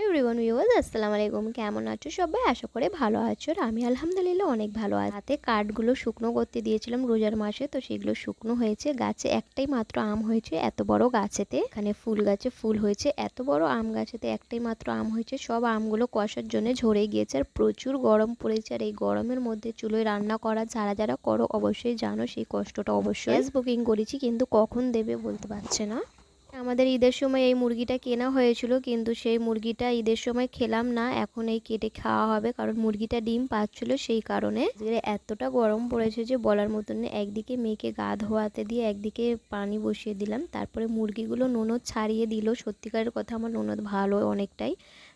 Everyone viewers আসসালামু আলাইকুম। কেমন আছো সবাই? আশা করি ভালো আছো। আর আমি আলহামদুলিল্লাহ অনেক ভালো আছি। হাতে কাঠগুলো শুকনো করতে দিয়েছিলাম রোজার মাসে, তো সেগুলো শুকনো হয়েছে। গাছে একটাই মাত্র আম হয়েছে এত বড় গাছেতে। এখানে ফুল গাছে ফুল হয়েছে, এত বড় আম গাছেতে একটাই মাত্র আম হয়েছে। সব আমগুলো কষার জন্য ঝরে গিয়েছে আর প্রচুর গরম পড়েছে। আর এই গরমের মধ্যে চুলোয় রান্না করা যারা যারা করো অবশ্যই জানো সেই কষ্টটা। অবশ্যই গ্যাস বুকিং করেছি কিন্তু কখন দেবে বলতে পারছে না। আমাদের ঈদের সময় এই মুরগিটা কেনা হয়েছিল, কিন্তু সেই মুরগিটা ঈদের সময় খেলাম না। এখন এই কেটে খাওয়া হবে, কারণ মুরগিটা ডিম পাচ্ছিল সেই কারণে। এতটা গরম পড়েছে যে বলার মতন নেই। একদিকে মেয়েকে গা ধোয়াতে দিয়ে একদিকে পানি বসিয়ে দিলাম, তারপরে মুরগিগুলো ননদ ছাড়িয়ে দিল। সত্যিকারের কথা আমার ননদ ভালো অনেকটাই।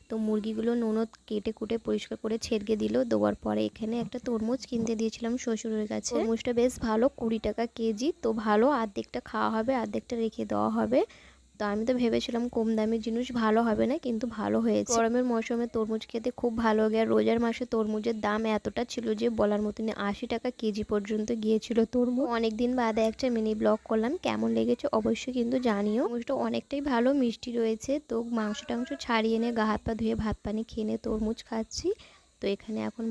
তো মুরগিগুলো ননদ কেটে কুটে পরিষ্কার করে ছেড়ে দিল। দেওয়ার পরে এখানে একটা তরমুজ কিনতে দিয়েছিলাম শ্বশুরের কাছে। তরমুজটা বেশ ভালো, 20 টাকা কেজি। তো ভালো, অর্ধেকটা খাওয়া হবে, অর্ধেকটা রেখে দেওয়া হবে। তো আমি তো ভেবেছিলাম কম দামি জিনিস ভালো হবে না, কিন্তু ভালো হয়েছে। গরমের মৌসুমে তরমুজ খেতে খুব ভালো লাগে। আর রোজার মাসে তরমুজের দাম এতটা ছিল যে বলার মতন, 80 টাকা কেজি পর্যন্ত গিয়েছিল তরমুজ। অনেকদিন বাদে একটা মিনি ব্লগ করলাম, কেমন লেগেছে অবশ্যই কিন্তু জানিও। তরমুজটা অনেকটাই ভালো, মিষ্টি রয়েছে। তো মাংস টাংস ছাড়িয়ে এনে গা হাত পা ধুয়ে ভাত পানি খেয়ে তরমুজ খাচ্ছি। তো এখানে এখন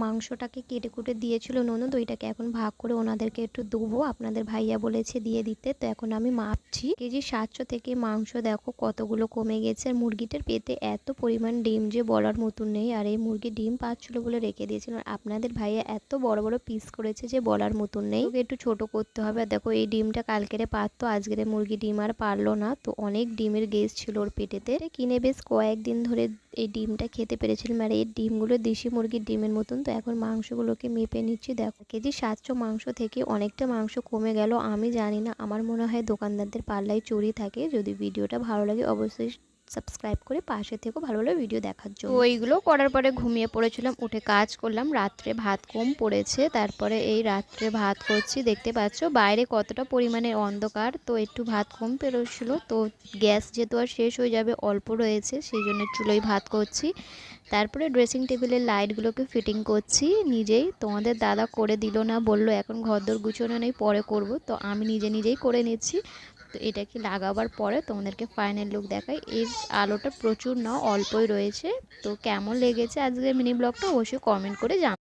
মাংসটাকে কেটে কুটে দিয়েছিল ননদ, ওইটাকে এখন ভাগ করে ওনাদেরকে একটু দেবো। আপনাদের ভাইয়া বলেছে দিয়ে দিতে। তো এখন আমি মাপছি। কেজি 700 থেকে মাংস দেখো কতগুলো কমে গেছে। আর মুরগিটার পেটে এত পরিমাণ ডিম যে বলার মতন নেই। আর এই মুরগি ডিম পাচ্ছিল বলে রেখে দিয়েছিল। আর আপনাদের ভাইয়া এত বড় বড় পিস করেছে যে বলার মতন নেই। ওকে একটু ছোট করতে হবে। আর দেখো এই ডিমটা কালকেরে পারতো, আজকের মুরগি ডিম আর পারলো না। তো অনেক ডিমের গেজ ছিল ওর পেটেতে। কিনে বেশ কয়েকদিন ধরে এই ডিমটা খেতে পেরেছিলাম। আর এই ডিমগুলো দেশি মুরগির ডিমের মতন। তো এখন মাংসগুলোকে মেপে নিচ্ছি। দেখো কেজি 700 মাংস থেকে অনেকটা মাংস কমে গেল। আমি জানি না, আমার মনে হয় দোকানদারদের পাল্লায় চুরি থাকে। যদি ভিডিওটা ভালো লাগে অবশ্যই সাবস্ক্রাইব করে পাশে থেকে ভালো ভালো ভিডিও দেখার জন্য। তো এইগুলো করার পরে ঘুমিয়ে পড়েছিলাম, উঠে কাজ করলাম। রাত্রে ভাত কম পড়েছে, তারপরে এই রাত্রে ভাত করছি। দেখতে পাচ্ছ বাইরে কতটা পরিমাণে অন্ধকার। তো একটু ভাত কম পেরোচ্ছিলো, তো গ্যাস যেহেতু আর শেষ হয়ে যাবে, অল্প রয়েছে, সেই জন্য চুলোয় ভাত করছি। তারপরে ড্রেসিং টেবিলের লাইটগুলোকে ফিটিং করছি নিজেই। তোমাদের দাদা করে দিল না, বললো এখন ঘরদোর গুছোনো নেই, পরে করব। তো আমি নিজেই করে নিচ্ছি। তো এটাকে লাগাবার পরে তোমাদেরকে ফাইনাল লুক দেখাই। এর আলোটা প্রচুর না, অল্পই রয়েছে। তো কেমন লেগেছে আজকের মিনি ব্লগটা অবশ্যই কমেন্ট করে জানাও।